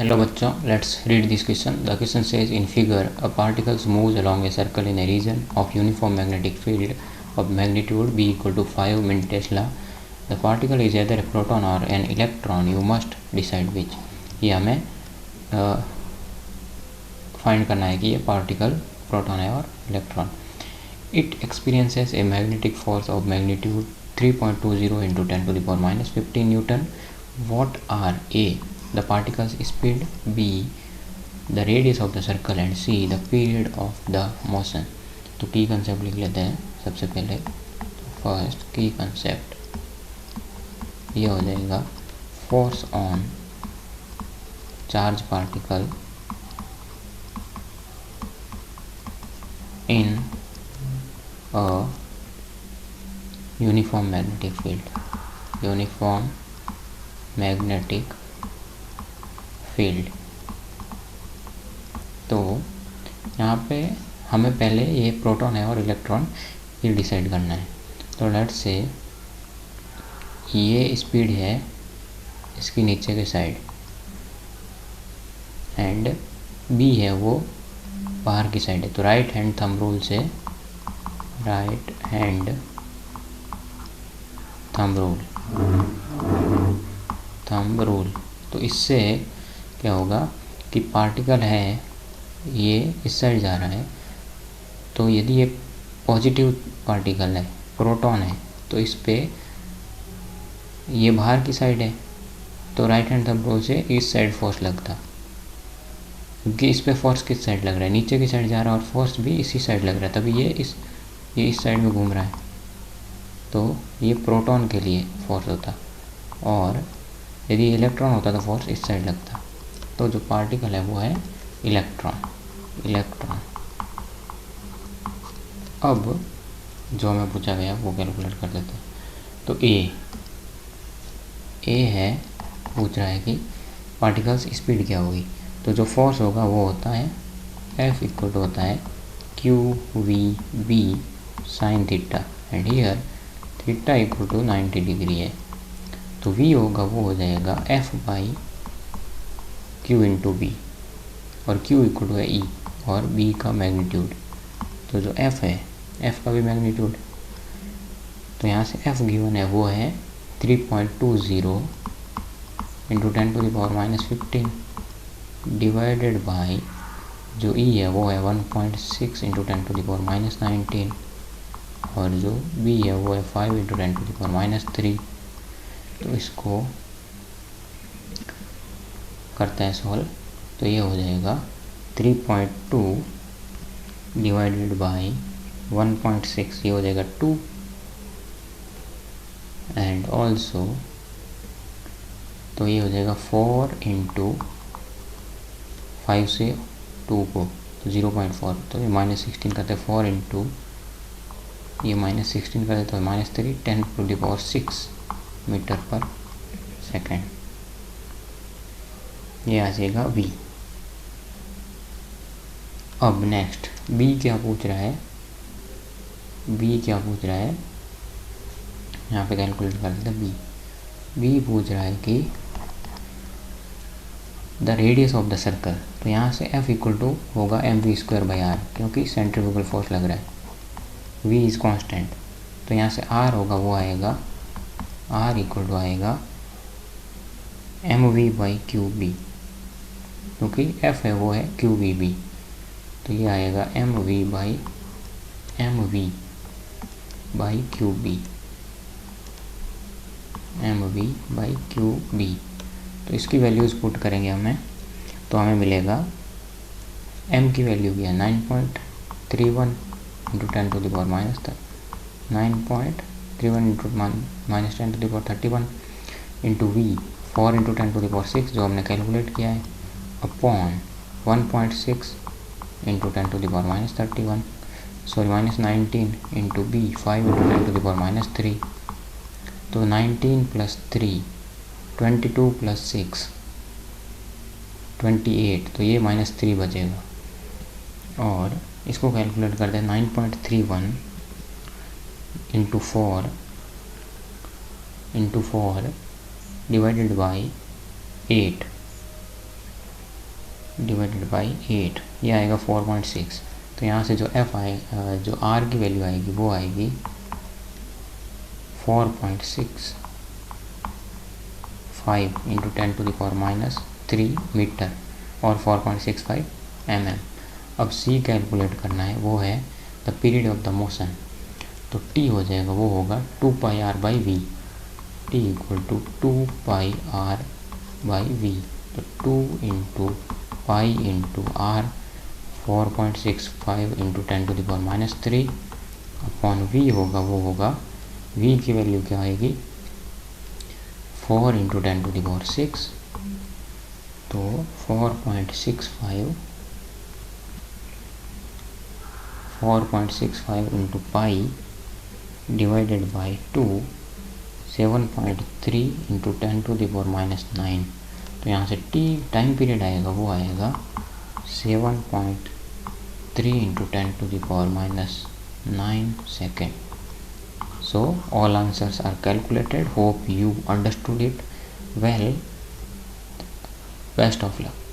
Hello बच्चों, let's read this question. The question says in figure a particle moves along a circle in a region of uniform magnetic field of magnitude b equal to 5 min Tesla. The particle is either a proton or an electron. You must decide which. ये हमें find करना है कि ये particle proton है और electron. It experiences a magnetic force of magnitude 3.20 into 10 to the power minus 15 Newton. What are A, the particle's speed, B, the radius of the circle and C, the period of the motion. तो की concept लिख लेते हैं सबसे पहले. First की concept ये हो जाएगा force on charge particle in a uniform magnetic field. Uniform magnetic field. तो यहाँ पे हमें पहले ये प्रोटॉन है और इलेक्ट्रॉन ये डिसाइड करना है. तो लेट्स से ये स्पीड है इसकी नीचे के साइड एंड बी है वो बाहर की साइड है. तो राइट हैंड थंब रूल से थंब रूल तो इससे क्या होगा कि पार्टिकल है ये इस साइड जा रहा है. तो यदि ये पॉजिटिव पार्टिकल है प्रोटॉन है तो इस पे ये बाहर की साइड है. तो राइट हैंड थंब रूल से इस साइड फोर्स लगता, क्योंकि इस पे फोर्स किस साइड लग रहा है, नीचे की साइड जा रहा है और फोर्स भी इसी साइड लग रहा है. तभी ये इस साइड में घूम रहा है. तो ये प्रोटॉन के लिए फोर्स होता और यदि इलेक्ट्रॉन होता तो फोर्स इस साइड लगता. तो जो पार्टिकल है वो है इलेक्ट्रॉन. अब जो हमें पूछा गया वो कैलकुलेट कर देते हैं. तो ए है, पूछ रहा है कि पार्टिकल्स स्पीड क्या होगी. तो जो फोर्स होगा वो होता है F इक्वल टू होता है QVB sine theta and here theta equal to 90 degree है. तो V होगा वो हो जाएगा F by Q into B और Q इक्वल टू है E और B का मैग्नीट्यूड. तो जो F है F का भी मैग्नीट्यूड. तो यहाँ से F गिवन है वो है 3.20 into 10 to the power minus 15 divided by जो E है वो है 1.6 into 10 to the power minus 19 और जो B है वो है 5 into 10 to the power minus 3. तो इसको करते हैं सॉल्व. तो ये हो जाएगा 3.2 डिवाइडेड बाई 1.6 ये हो जाएगा 2 एंड ऑल्सो तो ये हो जाएगा 4 इंटू 5 से 2 को 0.4. तो ये माइनस 16 करते हैं 4 इंटू ये माइनस 16 करते तो minus 3 10 to the power 6 metre पर सेकेंड. ये आ जाएगा V. अब नेक्स्ट B क्या पूछ रहा है. यहाँ पे कैलकुलेट कर लेते हैं. B पूछ रहा है कि the radius of the circle. तो यहाँ से F इक्वल टू होगा mv² बाई आर, क्योंकि सेंट्रीफ्यूगल फोर्स लग रहा है. V is constant. तो यहाँ से R होगा वो आएगा R इक्वल टू आएगा mv बाई QB, क्योंकि F है वो है QVB. तो ये आएगा mv बाई QB. तो इसकी वैल्यूज़ पुट करेंगे हमें. तो हमें मिलेगा m की वैल्यू भी है 9.31 into 10 to the power minus 9.31 into minus 10 to the power 31 into V 4 into 10 to the power 6 जो हमने कैलकुलेट किया है upon 1.6 into 10 to the power minus 19 into B 5 into 10 to the power minus 3. तो 19 plus 3 22 plus 6 28. तो ये minus 3 बचेगा और इसको कैलकुलेट करते हैं 9.31 into 4 divided by 8 divided by 8, ये आएगा 4.6। तो यहाँ से जो एफ आए जो आर की वैल्यू आएगी वो आएगी 4.65 इंटू 10⁻³ मीटर और 4.65 mm। अब सी कैलकुलेट करना है, वो है the period of the motion. तो टी हो जाएगा, वो होगा 2πr/v, T equal to 2πr/v। तो 2 into pi into r 4.65 into 10⁻³ upon v होगा, वो होगा वी की वैल्यू क्या आएगी 4 इंटू 10⁻⁶। तो 4.65 into pi divided by 2, 7.3 into 10⁻⁹। तो यहाँ से टी टाइम पीरियड आएगा, वो आएगा 7.3 into 10⁻⁹ second. So all answers are calculated. Hope you understood it well. Best of luck.